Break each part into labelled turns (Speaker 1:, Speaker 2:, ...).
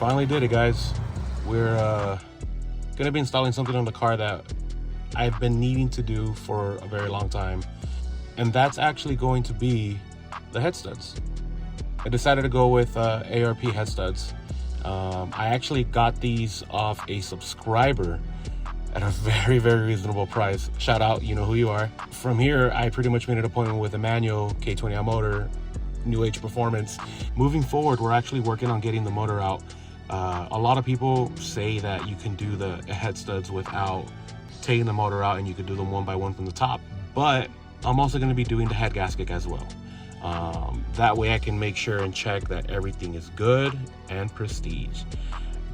Speaker 1: Finally did it, guys. We're gonna be installing something on the car that I've been needing to do for a very long time, and that's actually going to be the head studs. I decided to go with ARP Head Studs. I actually got these off a subscriber at a very, very reasonable price. Shout out, you know who you are. From here, I pretty much made an appointment with Emmanuel, K20i motor, New Age Performance. Moving forward, we're actually working on getting the motor out. A lot of people say that you can do the head studs without taking the motor out, and you could do them one by one from the top, but I'm also going to be doing the head gasket as well. That way I can make sure and check that everything is good and prestige.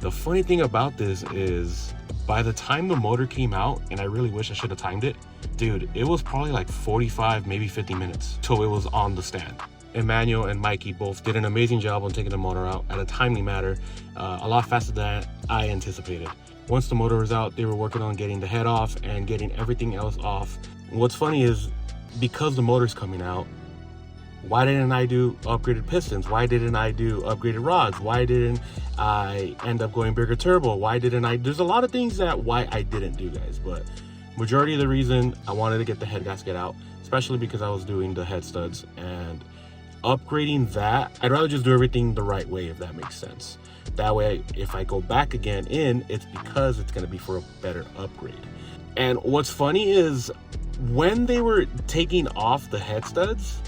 Speaker 1: The funny thing about this is, by the time the motor came out, and I really wish I should have timed it, dude, it was probably like 45, maybe 50 minutes till it was on the stand. Emmanuel and Mikey both did an amazing job on taking the motor out at a timely manner, a lot faster than I anticipated. Once the motor was out, they were working on getting the head off and getting everything else off. What's funny is, because the motor's coming out, why didn't I do upgraded pistons? Why didn't I do upgraded rods? Why didn't I end up going bigger turbo? Why didn't I? There's a lot of things that why I didn't do, guys, but majority of the reason I wanted to get the head gasket out, especially because I was doing the head studs, and upgrading that, I'd rather just do everything the right way, if that makes sense. That way, if I go back again in, it's because it's going to be for a better upgrade. And what's funny is, when they were taking off the head studs,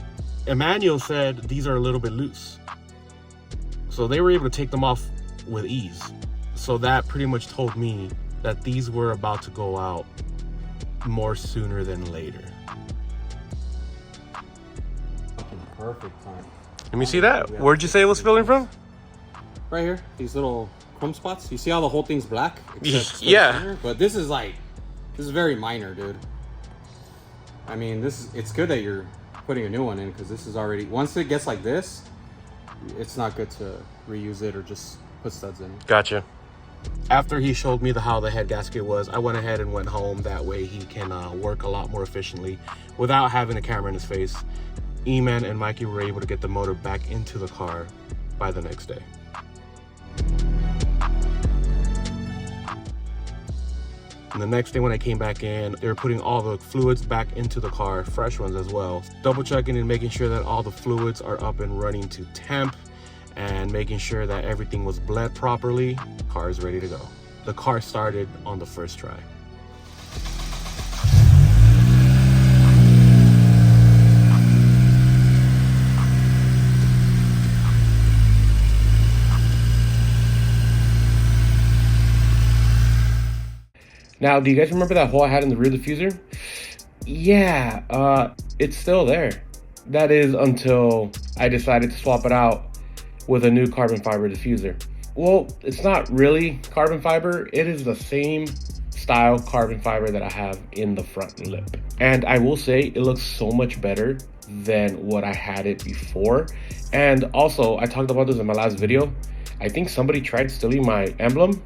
Speaker 1: Emmanuel said these are a little bit loose. So they were able to take them off with ease. So that pretty much told me that these were about to go out more sooner than later.
Speaker 2: Perfect time.
Speaker 1: Let me see that. Where'd you say it was spilling from?
Speaker 2: Right here, these little chrome spots. You see how the whole thing's black?
Speaker 1: Yeah.
Speaker 2: But this is very minor, dude. I mean, it's good that you're putting a new one in, because this is already, once it gets like this, it's not good to reuse it or just put studs in.
Speaker 1: Gotcha. After he showed me how the head gasket was, I went ahead and went home. That way he can work a lot more efficiently without having a camera in his face. E-Man and Mikey were able to get the motor back into the car by the next day. And the next day when I came back in, they were putting all the fluids back into the car, fresh ones as well. Double checking and making sure that all the fluids are up and running to temp, and making sure that everything was bled properly. Car is ready to go. The car started on the first try.
Speaker 3: Now, do you guys remember that hole I had in the rear diffuser? Yeah, it's still there. That is until I decided to swap it out with a new carbon fiber diffuser. Well, it's not really carbon fiber. It is the same style carbon fiber that I have in the front lip. And I will say it looks so much better than what I had it before. And also, I talked about this in my last video. I think somebody tried stealing my emblem.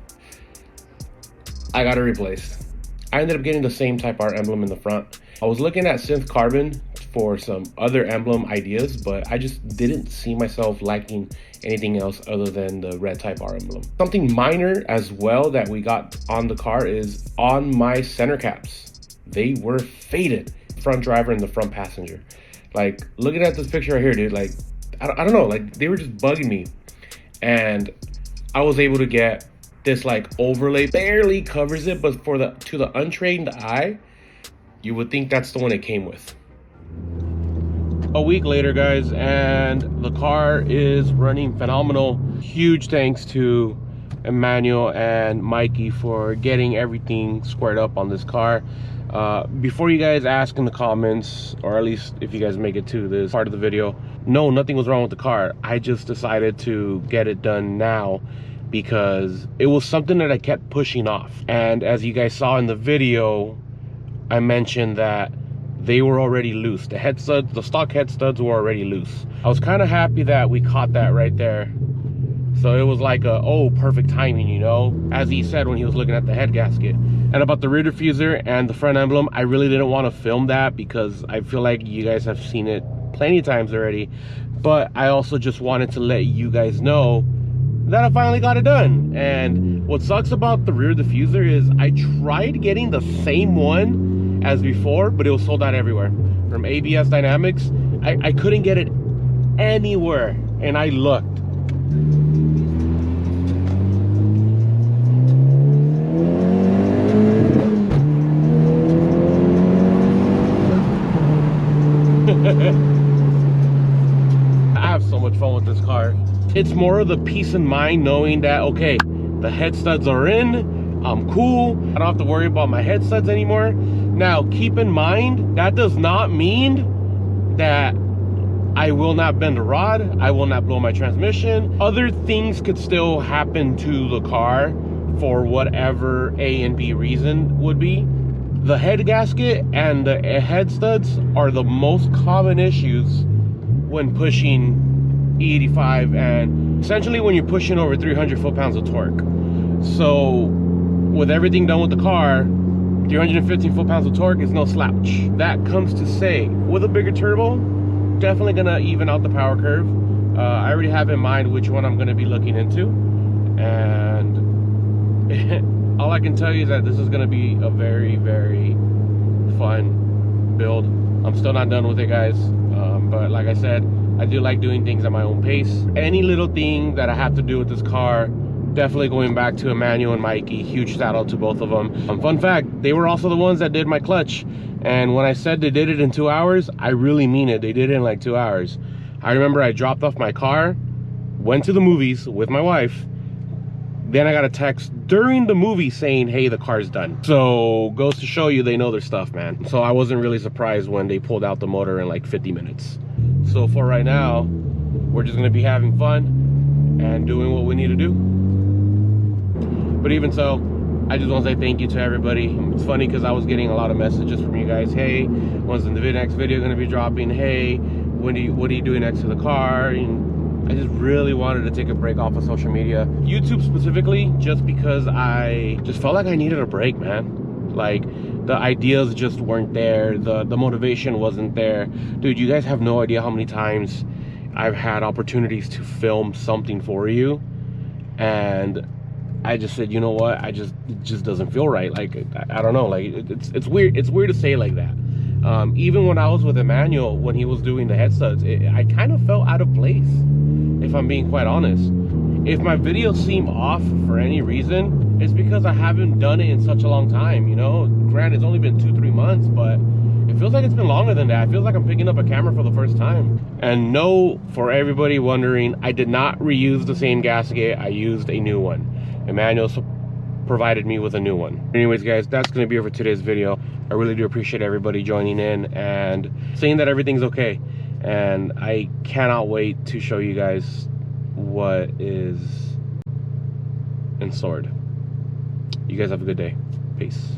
Speaker 3: I got it replaced. I ended up getting the same Type R emblem in the front. I was looking at synth carbon for some other emblem ideas, but I just didn't see myself liking anything else other than the red Type R emblem. Something minor as well that we got on the car is on my center caps. They were faded. Front driver and the front passenger. Like, looking at this picture right here, dude, like, I don't know, like, they were just bugging me. And I was able to get this like overlay, barely covers it, but to the untrained eye, you would think that's the one it came with.
Speaker 1: A week later, guys, and the car is running phenomenal. Huge thanks to Emmanuel and Mikey for getting everything squared up on this car. Before you guys ask in the comments, or at least if you guys make it to this part of the video, no, nothing was wrong with the car. I just decided to get it done now because it was something that I kept pushing off. And as you guys saw in the video, I mentioned that they were already loose. The head studs, the stock head studs were already loose. I was kind of happy that we caught that right there. So it was like perfect timing, you know, as he said when he was looking at the head gasket. And about the rear diffuser and the front emblem, I really didn't want to film that because I feel like you guys have seen it plenty of times already. But I also just wanted to let you guys know
Speaker 3: that I finally got it done. And what sucks about the rear diffuser is I tried getting the same one as before, but it was sold out everywhere. From ABS Dynamics, I couldn't get it anywhere, and I looked. I have so much fun with this car. It's more of the peace of mind knowing that, okay, the head studs are in, I'm cool, I don't have to worry about my head studs anymore. Now, keep in mind, that does not mean that I will not bend a rod, I will not blow my transmission. Other things could still happen to the car for whatever A and B reason would be. The head gasket and the head studs are the most common issues when pushing E85 and essentially when you're pushing over 300 foot-pounds of torque. So with everything done with the car, 315 foot-pounds of torque is no slouch. That comes to say, with a bigger turbo, definitely gonna even out the power curve. I already have in mind which one I'm gonna be looking into, and all I can tell you is that this is gonna be a very, very fun build. I'm still not done with it, guys, but like I said, I do like doing things at my own pace. Any little thing that I have to do with this car, definitely going back to Emmanuel and Mikey. Huge shout out to both of them. Fun fact, they were also the ones that did my clutch. And when I said they did it in 2 hours, I really mean it. They did it in like 2 hours. I remember I dropped off my car, went to the movies with my wife. Then I got a text during the movie saying, hey, the car's done. So goes to show you they know their stuff, man. So I wasn't really surprised when they pulled out the motor in like 50 minutes. So for right now, we're just gonna be having fun and doing what we need to do. But even so, I just want to say thank you to everybody. It's funny because I was getting a lot of messages from you guys. Hey, when's the next video going to be dropping? Hey, what are you doing next to the car? And I just really wanted to take a break off of social media. YouTube specifically, just because I just felt like I needed a break, man. Like, the ideas just weren't there. The motivation wasn't there. Dude, you guys have no idea how many times I've had opportunities to film something for you, and I just said, you know what, it just doesn't feel right. Like, I don't know, like it's weird to say like that. Even when I was with Emmanuel, when he was doing the head studs, I kind of felt out of place, if I'm being quite honest. If my videos seem off for any reason, it's because I haven't done it in such a long time, you know. Granted, it's only been 2-3 months, but it feels like it's been longer than that. It feels like I'm picking up a camera for the first time. And no, for everybody wondering, I did not reuse the same gasket. I used a new one. Emmanuel provided me with a new one. Anyways, guys, that's gonna be it for today's video. I really do appreciate everybody joining in and saying that everything's okay. And I cannot wait to show you guys what is in store. You guys have a good day. Peace.